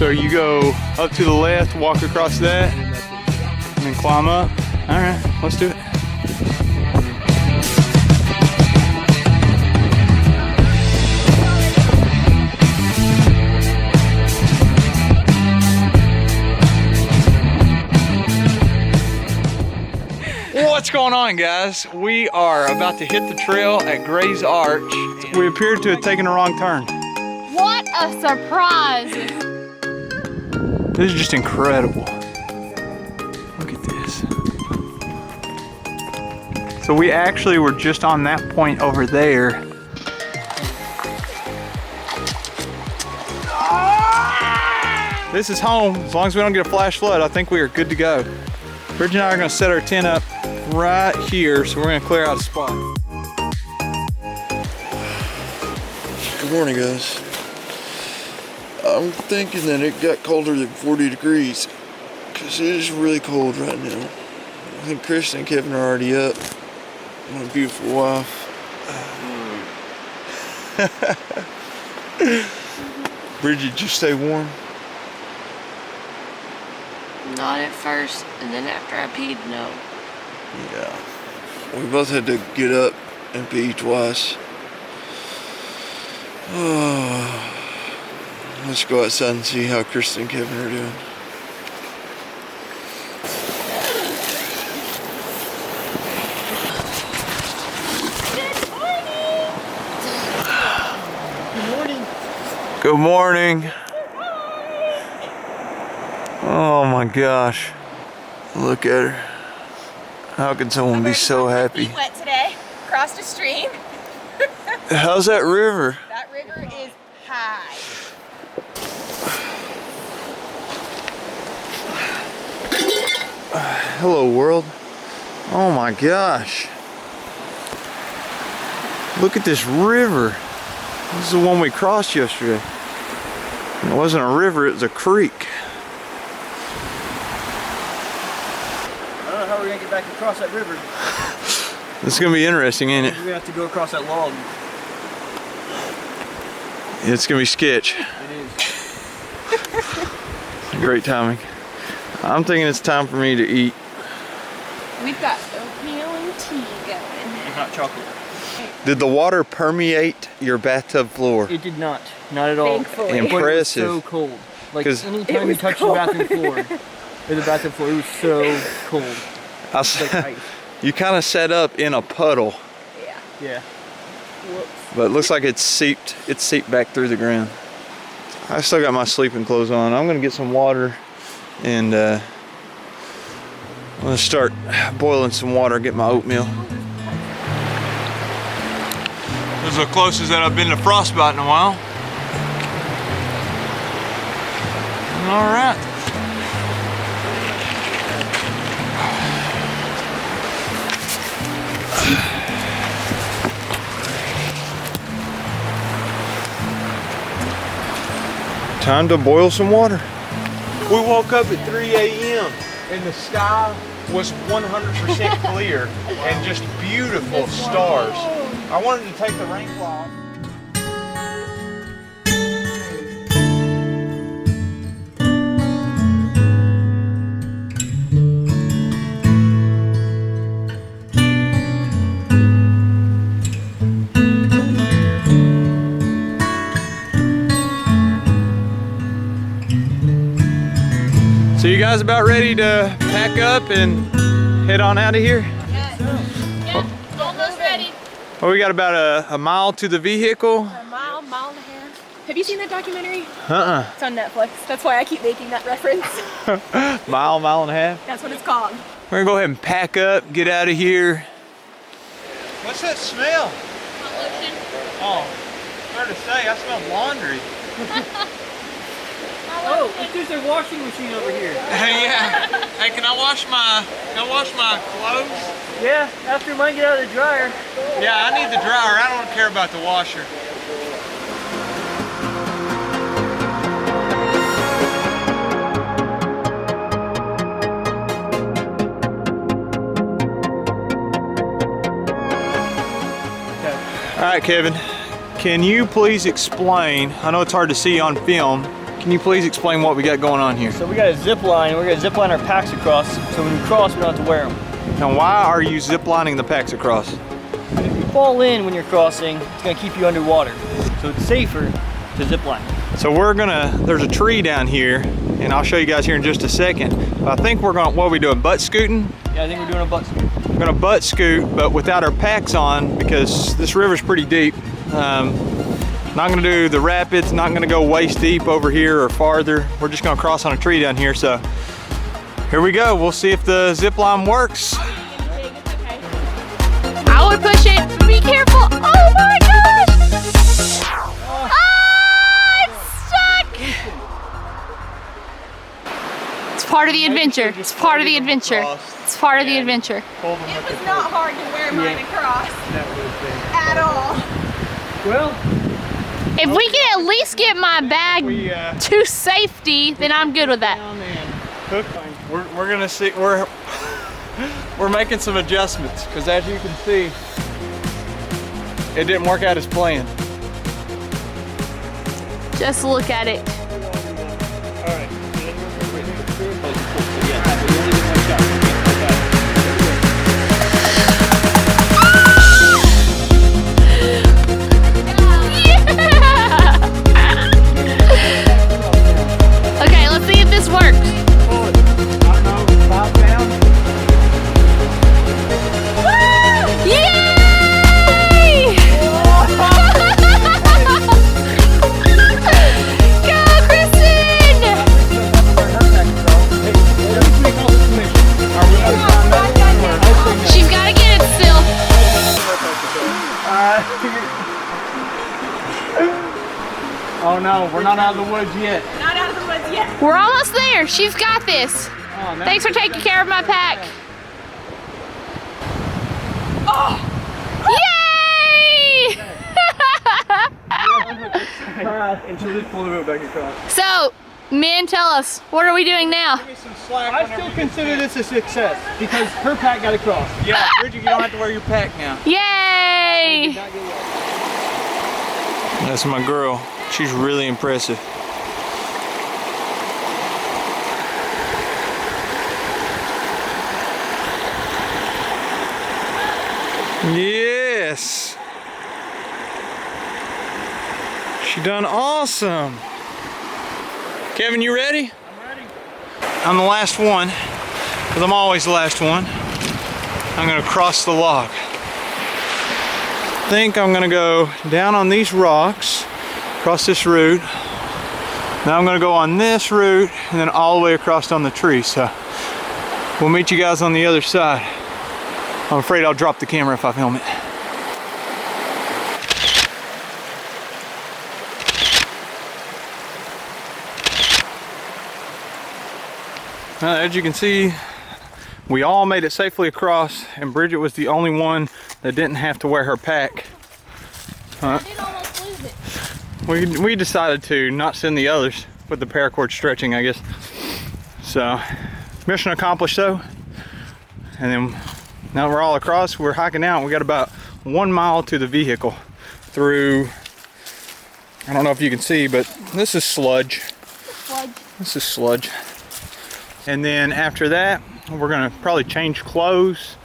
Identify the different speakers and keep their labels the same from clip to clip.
Speaker 1: So you go up to the left, walk across that, and then climb up. All right, let's do it. What's going on, guys? We are about to hit the trail at Gray's Arch. We appeared to have taken a wrong turn.
Speaker 2: What a surprise!
Speaker 1: This is just incredible. Look at this. So we actually were just on that point over there. This is home. As long as we don't get a flash flood, I think we are good to go. Bridget and I are going to set our tent up right here, so we're going to clear out a spot.
Speaker 3: Good morning, guys. I'm thinking that it got colder than 40 degrees because it is really cold right now. I think Kristen and Kevin are already up. My beautiful wife. Bridget, you stay warm?
Speaker 2: Not at first, and then after I peed, no.
Speaker 3: Yeah. We both had to get up and pee twice. Let's go outside and see how Kristen and Kevin are doing.
Speaker 2: Good morning.
Speaker 1: Good morning. Oh my gosh.
Speaker 3: Look at her. How can someone be so happy?
Speaker 4: Feet wet today. Crossed a stream.
Speaker 3: How's that river?
Speaker 4: That river is high.
Speaker 3: Hello, world. Oh my gosh. Look at this river. This is the one we crossed yesterday. And it wasn't a river, it was a creek.
Speaker 5: I don't know how we're gonna get back across that river.
Speaker 1: This is going to be interesting, ain't it?
Speaker 5: We're gonna have to go across that log.
Speaker 1: It's going to be sketch.
Speaker 5: It is.
Speaker 1: Great timing. I'm thinking it's time for me to eat.
Speaker 4: We've got oatmeal and tea going.
Speaker 5: And hot chocolate.
Speaker 1: Did the water permeate your bathtub floor?
Speaker 5: It did not. Not at all.
Speaker 4: Thankfully.
Speaker 1: Impressive.
Speaker 5: It was so cold. Like
Speaker 1: 'Cause
Speaker 5: anytime you touch the bathroom floor, or the bathtub floor, it was so cold.
Speaker 1: I
Speaker 5: It's like ice.
Speaker 1: You kind of set up in a puddle,
Speaker 4: Yeah.
Speaker 5: Yeah.
Speaker 1: but it looks like it's seeped back through the ground. I still got my sleeping clothes on. I'm gonna get some water and I'm gonna start boiling some water, get my oatmeal. This is the closest that I've been to frostbite in a while. All right. Time to boil some water. We woke up at 3 a.m. and the sky was 100% clear and just beautiful stars. I wanted to take the rain cloud. So you guys about ready to pack up and head on out of here?
Speaker 4: Yeah, almost ready.
Speaker 1: Well, we got about a mile to the vehicle.
Speaker 4: A mile and a half. Have you seen that documentary?
Speaker 1: Uh-uh.
Speaker 4: It's on Netflix. That's why I keep making that reference.
Speaker 1: Mile and a half.
Speaker 4: That's what it's called.
Speaker 1: We're gonna go ahead and pack up, get out of here. What's that smell? Oh, hard to say, I smell laundry.
Speaker 5: Oh, there's a washing machine over here.
Speaker 1: Yeah. Hey, can I wash my clothes?
Speaker 5: Yeah, after mine get out of the dryer.
Speaker 1: Yeah, I need the dryer. I don't care about the washer. All right, Kevin, can you please explain, I know it's hard to see on film, Can you please explain what we got going on here?
Speaker 5: So we got a zip line. We're gonna zip line our packs across. So when we cross, we don't have to wear them.
Speaker 1: And why are you zip lining the packs across?
Speaker 5: If you fall in when you're crossing, it's gonna keep you underwater. So it's safer to zip line.
Speaker 1: So there's a tree down here, and I'll show you guys here in just a second. But I think what are we doing, butt scooting?
Speaker 5: Yeah, I think we're doing a butt scoot.
Speaker 1: We're gonna butt scoot, but without our packs on, because this river's pretty deep. Not gonna do the rapids, not gonna go waist deep over here or farther. We're just gonna cross on a tree down here, so here we go. We'll see if the zip line works.
Speaker 4: I would push it. Be careful. Oh my gosh! Ah, it's stuck! It's part of the adventure. It's part of the adventure. It's part of the adventure.
Speaker 6: It was not hard to wear mine across at all.
Speaker 5: Well,
Speaker 4: If we can at least get my bag to safety, then I'm good with that.
Speaker 1: We're gonna see. We're making some adjustments because, as you can see, it didn't work out as planned.
Speaker 4: Just look at it. Okay, let's see if this works. Yay! Go, Kristen! She's got to get it still.
Speaker 5: oh no, we're not out of the woods yet.
Speaker 6: Not out of the woods yet.
Speaker 4: We're almost there. She's got this.
Speaker 5: Oh, no.
Speaker 4: Thanks for taking care of my pack.
Speaker 6: Oh!
Speaker 4: Yay!
Speaker 5: And she'll just pull the boat back across.
Speaker 4: So, men, tell us, what are we doing now?
Speaker 5: I still consider this a success because her pack got across.
Speaker 1: Yeah, Bridget, you don't have to wear your pack now.
Speaker 4: Yay!
Speaker 1: That's my girl. She's really impressive. Yes. She done awesome. Kevin, you ready?
Speaker 5: I'm ready.
Speaker 1: I'm the last one, because I'm always the last one. I'm gonna cross the log. I think I'm gonna go down on these rocks, across this route. Now I'm gonna go on this route and then all the way across on the tree. So we'll meet you guys on the other side. I'm afraid I'll drop the camera if I film it. As you can see, we all made it safely across, and Bridget was the only one that didn't have to wear her pack.
Speaker 4: I did almost lose it.
Speaker 1: We decided to not send the others with the paracord stretching, I guess. So, mission accomplished though. And then now we're all across, we're hiking out. We got about 1 mile to the vehicle through, I don't know if you can see, but this is sludge. This is sludge. And then after that, we're gonna probably change clothes,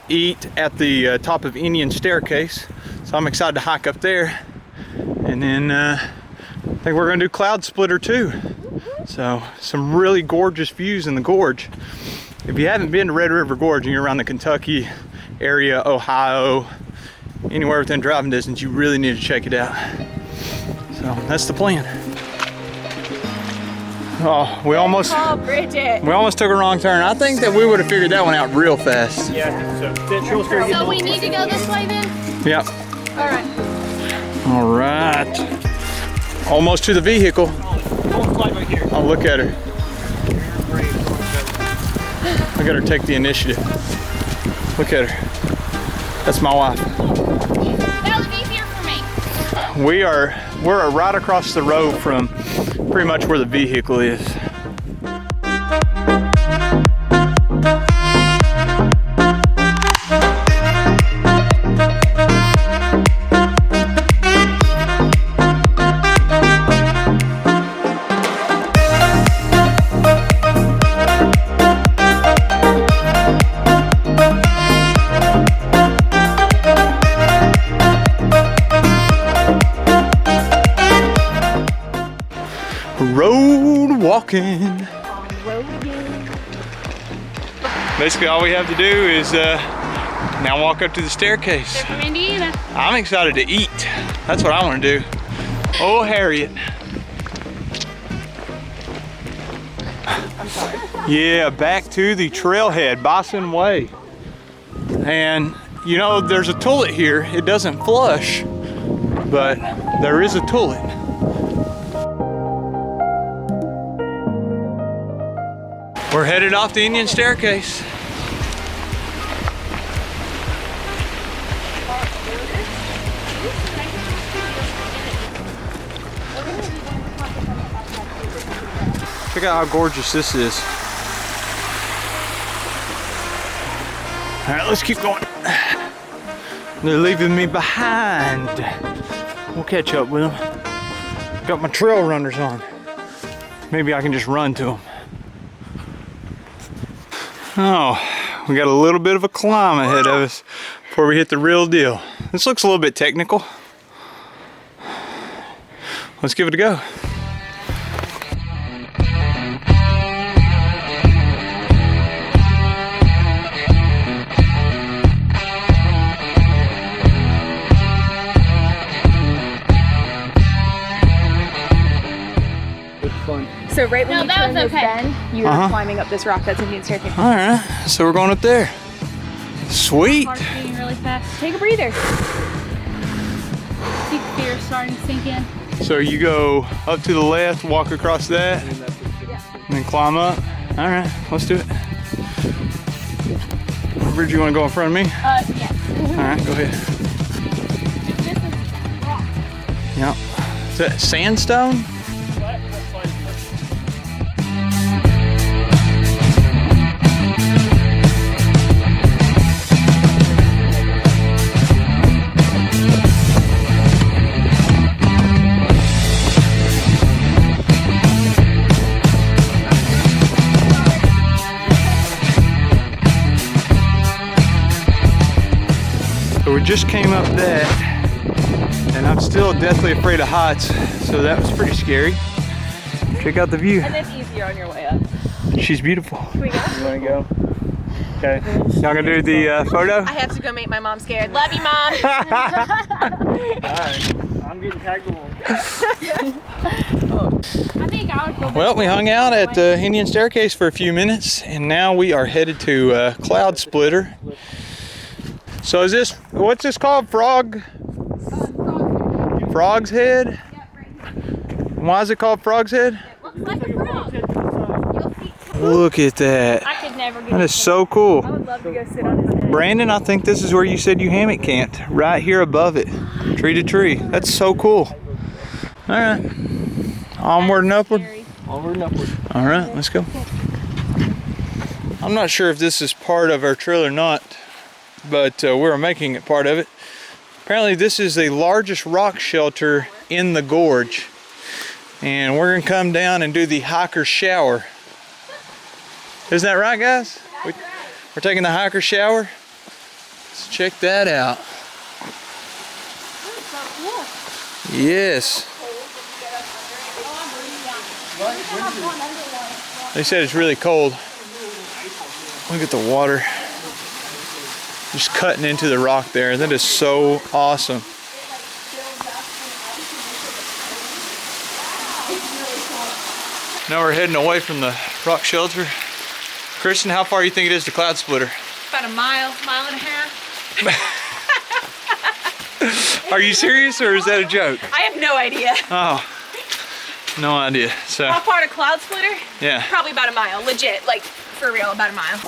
Speaker 1: eat at the top of Indian Staircase. So I'm excited to hike up there. And then I think we're gonna do Cloud Splitter too. So some really gorgeous views in the gorge. If you haven't been to Red River Gorge and you're around the Kentucky area, Ohio, anywhere within driving distance, you really need to check it out. So that's the plan. Oh, we almost took a wrong turn. I think that we would have figured that one out real fast.
Speaker 5: Yeah,
Speaker 4: So we need to go this way then?
Speaker 1: Yep.
Speaker 4: Alright.
Speaker 1: All right. Almost to the vehicle. Oh, look at her. Look at her take the initiative. Look at her. That's my wife.
Speaker 4: That was easier for me.
Speaker 1: We're right across the road from pretty much where the vehicle is. road walking. Basically, all we have to do is now walk up to the staircase.
Speaker 4: From Indiana.
Speaker 1: I'm excited to eat. That's what I want to do. Oh, Harriet.
Speaker 6: I'm sorry.
Speaker 1: Yeah, back to the trailhead, Boston Way. And you know, there's a toilet here. It doesn't flush, but there is a toilet. We're headed off the Indian Staircase. Check out how gorgeous this is. All right, let's keep going. They're leaving me behind. We'll catch up with them. Got my trail runners on. Maybe I can just run to them. Oh, we got a little bit of a climb ahead of us before we hit the real deal. This looks a little bit technical. Let's give it a go.
Speaker 6: So right when
Speaker 4: No,
Speaker 6: you
Speaker 4: that
Speaker 6: turn
Speaker 4: was
Speaker 6: this
Speaker 4: okay.
Speaker 6: bend, you're climbing up this rock that's Indian Staircase.
Speaker 1: All right, so we're going up there. Sweet.
Speaker 4: Heart's beating really fast.
Speaker 6: Take a breather.
Speaker 4: See fear starting to sink in.
Speaker 1: So you go up to the left, walk across that, and then climb up. All right, let's do it. Bridge, you want to go in front of me?
Speaker 4: Yeah.
Speaker 1: All right, go ahead.
Speaker 4: This is rock.
Speaker 1: Yep. Is that sandstone? So we just came up that, and I'm still deathly afraid of heights, so that was pretty scary. Check out the view.
Speaker 6: And it's easier on your way up.
Speaker 1: She's beautiful.
Speaker 6: Can we go?
Speaker 1: You wanna go? Okay. Y'all gonna do the photo?
Speaker 6: I have to go make my mom scared. Love you, Mom.
Speaker 5: Alright, I'm getting tagged along.
Speaker 4: I think I would go.
Speaker 1: Well, we hung out at the Indian Staircase for a few minutes, and now we are headed to Cloud Splitter. So is this, what's this called? Frog's Head? Why is it called Frog's Head?
Speaker 4: Looks like a frog. You'll see.
Speaker 1: Look at that.
Speaker 4: I could never get
Speaker 1: That is so cool.
Speaker 6: I would love to go sit on his head.
Speaker 1: Brandon, I think this is where you said you hammock camped, right here above it, tree to tree. That's so cool. All right, onward and upward.
Speaker 5: Onward and upward.
Speaker 1: All right, let's go. I'm not sure if this is part of our trail or not, but we're making it part of it. Apparently this is the largest rock shelter in the gorge, and we're gonna come down and do the hiker shower. Isn't that right, guys? We're taking the hiker shower. Let's check that out. Yes. They said it's really cold. Look at the water. Just cutting into the rock there. That is so awesome. Now we're heading away from the rock shelter. Kristen, how far do you think it is to Cloud Splitter?
Speaker 6: About a mile, mile and a half.
Speaker 1: Are you serious, or is that a joke?
Speaker 6: I have no idea.
Speaker 1: Oh, no idea. So,
Speaker 6: How far to Cloud Splitter?
Speaker 1: yeah.
Speaker 6: Probably about a mile. Legit, like for real, about a mile.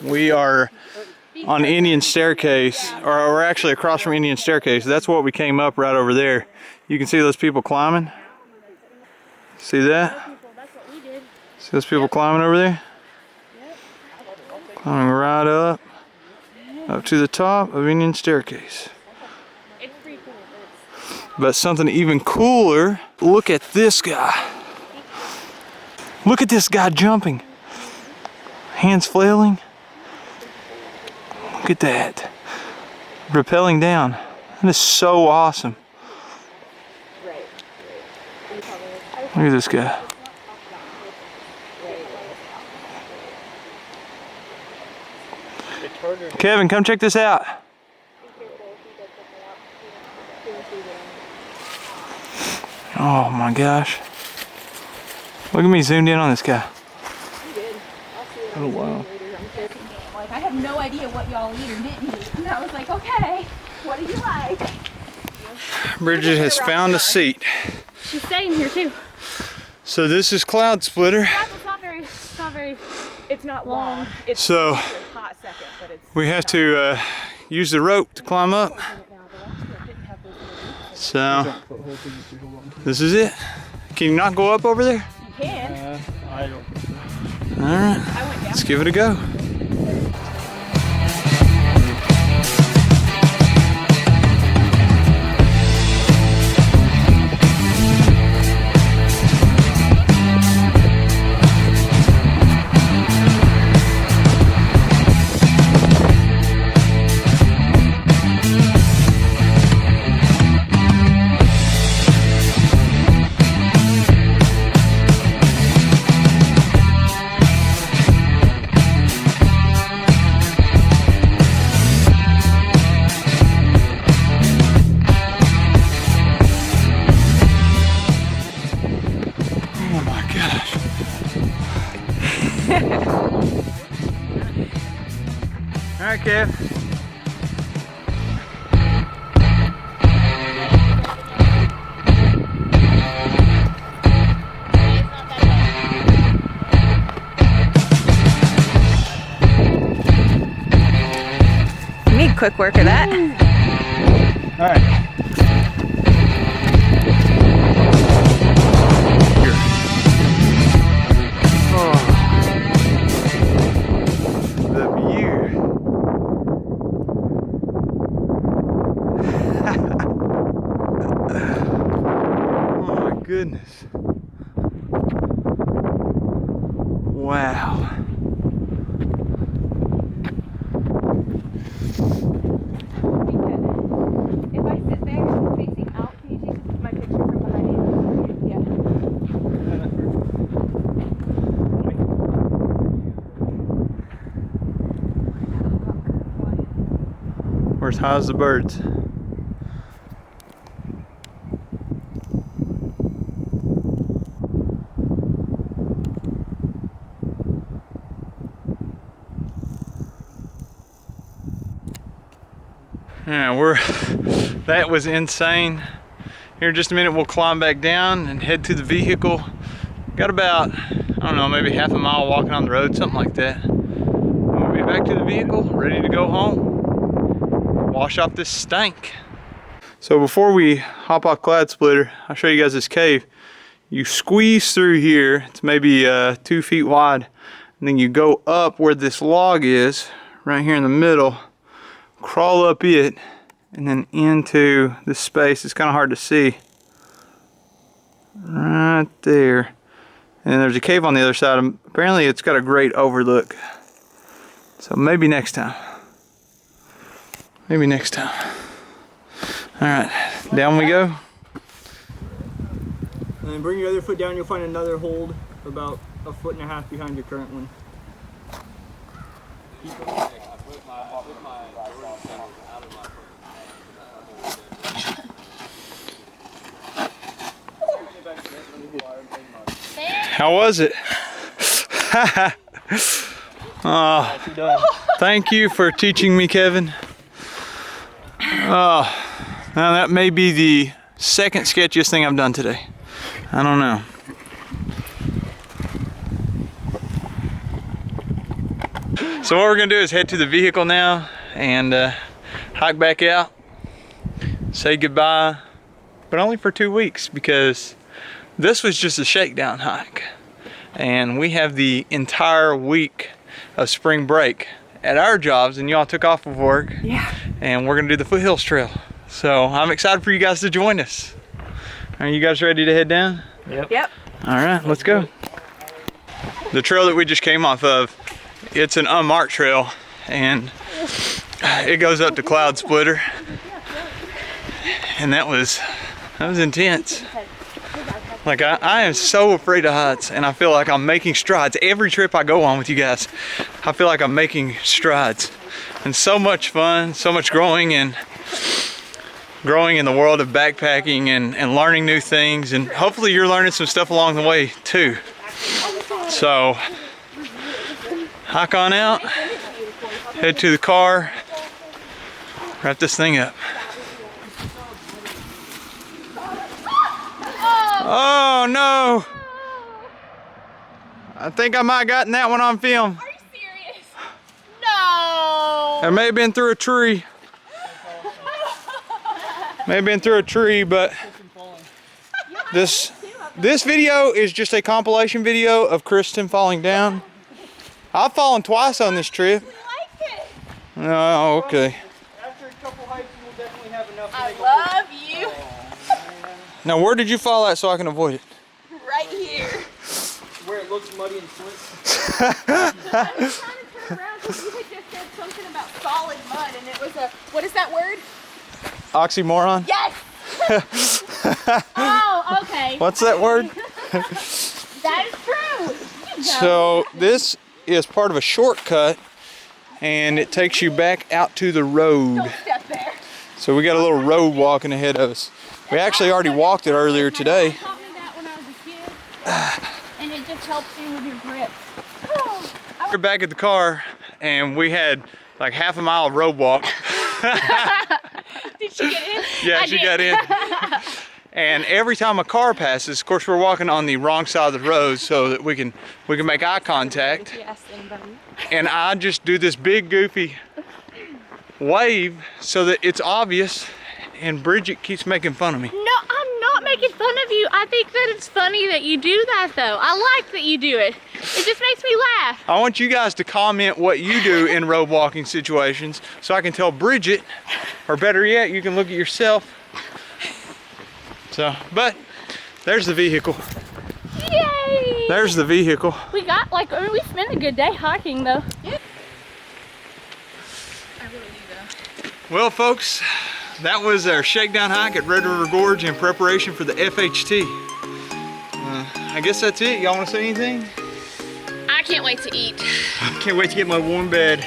Speaker 1: We are on Indian Staircase, or we're actually across from Indian Staircase. That's what we came up right over there. You can see those people climbing. See that? See those people climbing over there? Climbing right up to the top of Indian Staircase. But something even cooler, look at this guy. Look at this guy jumping. Hands flailing. Look at that. Rappelling down. That is so awesome. Look at this guy. Kevin, come check this out. Oh my gosh. Look at me zoomed in on this guy. Oh wow.
Speaker 6: Like, I have no idea what y'all eat or didn't eat. And I was like, okay, what do you like?
Speaker 1: Bridget has found a seat.
Speaker 4: She's staying here too.
Speaker 1: So this is Cloud Splitter.
Speaker 4: It's not very, it's not long. It's
Speaker 1: So
Speaker 6: A hot second, but it's
Speaker 1: we have to use the rope to climb up. So this is it. Can you not go up over there?
Speaker 6: you can.
Speaker 5: I don't.
Speaker 1: All right, let's give it a go. All right, Kev.
Speaker 6: You need quick work of that.
Speaker 1: All right. Goodness. Wow.
Speaker 6: If I sit there facing out, can you take my picture from behind you? Yeah.
Speaker 1: We're as high as the birds. Yeah, that was insane. Here in just a minute we'll climb back down and head to the vehicle. Got about, I don't know, maybe half a mile walking on the road, something like that. We'll be back to the vehicle, ready to go home. Wash off this stank. So before we hop off Cloud Splitter, I'll show you guys this cave. You squeeze through here, it's maybe 2 feet wide, and then you go up where this log is, right here in the middle, crawl up it, and then into this space. It's kind of hard to see. Right there. And there's a cave on the other side. Apparently it's got a great overlook. So maybe next time. Maybe next time. Alright, down we go.
Speaker 5: And then bring your other foot down, you'll find another hold about 1.5 feet behind your current one.
Speaker 1: How was it? Oh, thank you for teaching me, Kevin. Oh, now that may be the second sketchiest thing I've done today. I don't know. So what we're gonna do is head to the vehicle now and hike back out, say goodbye, but only for 2 weeks because this was just a shakedown hike. And we have the entire week of spring break at our jobs, and y'all took off of work.
Speaker 6: Yeah.
Speaker 1: And we're gonna do the Foothills Trail. So I'm excited for you guys to join us. Are you guys ready to head down?
Speaker 6: Yep.
Speaker 1: All right, let's go. The trail that we just came off of, it's an unmarked trail, and it goes up to Cloud Splitter. and that was intense. Like I am so afraid of heights, and I feel like I'm making strides. Every trip I go on with you guys, I feel like I'm making strides. And so much fun, so much growing in the world of backpacking and learning new things, and hopefully you're learning some stuff along the way too. So hike on out, head to the car, wrap this thing up. Oh no! I think I might have gotten that one on film.
Speaker 6: Are you serious? No.
Speaker 1: I may have been through a tree. May have been through a tree, but this video is just a compilation video of Kristen falling down. I've fallen twice on this trip. Oh, okay.
Speaker 5: After a couple hikes, we'll definitely have enough to
Speaker 6: I
Speaker 5: make
Speaker 6: love you.
Speaker 1: Now, where did you fall at so I can avoid it?
Speaker 6: Right here.
Speaker 5: where it looks muddy and slick.
Speaker 6: I was trying to turn around because you had just said something about solid mud, and it was a, what is that word?
Speaker 1: Oxymoron?
Speaker 6: Yes! Oh, okay.
Speaker 1: What's that word?
Speaker 6: That is true. You know.
Speaker 1: So this is part of a shortcut, and it takes you back out to the road.
Speaker 6: Don't step there.
Speaker 1: So we got a little road walking ahead of us. We actually already walked it earlier today.
Speaker 6: My mom taught me that when I was a kid, and it just helps you with your grip.
Speaker 1: We're back at the car, and we had like half a mile of road walk.
Speaker 6: Did she get in?
Speaker 1: Yeah, she got in. And every time a car passes, of course, we're walking on the wrong side of the road so that we can make eye contact.
Speaker 6: Yes, anybody.
Speaker 1: And I just do this big goofy wave so that it's obvious, and Bridget keeps making fun of me.
Speaker 4: No, I'm not making fun of you. I think that it's funny that you do that though. I like that you do it. It just makes me laugh.
Speaker 1: I want you guys to comment what you do in road walking situations so I can tell Bridget, or better yet, you can look at yourself. So, but there's the vehicle.
Speaker 4: Yay!
Speaker 1: There's the vehicle.
Speaker 4: We got like, I mean, we spent a good day hiking though.
Speaker 1: Well, folks, that was our shakedown hike at Red River Gorge in preparation for the FHT. I guess that's it. Y'all want to say anything?
Speaker 6: I can't wait to eat.
Speaker 1: I can't wait to get my warm bed.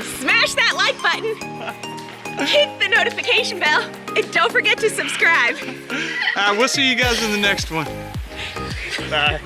Speaker 6: Smash that like button. Hit the notification bell. And don't forget to subscribe.
Speaker 1: We'll see you guys in the next one. Bye.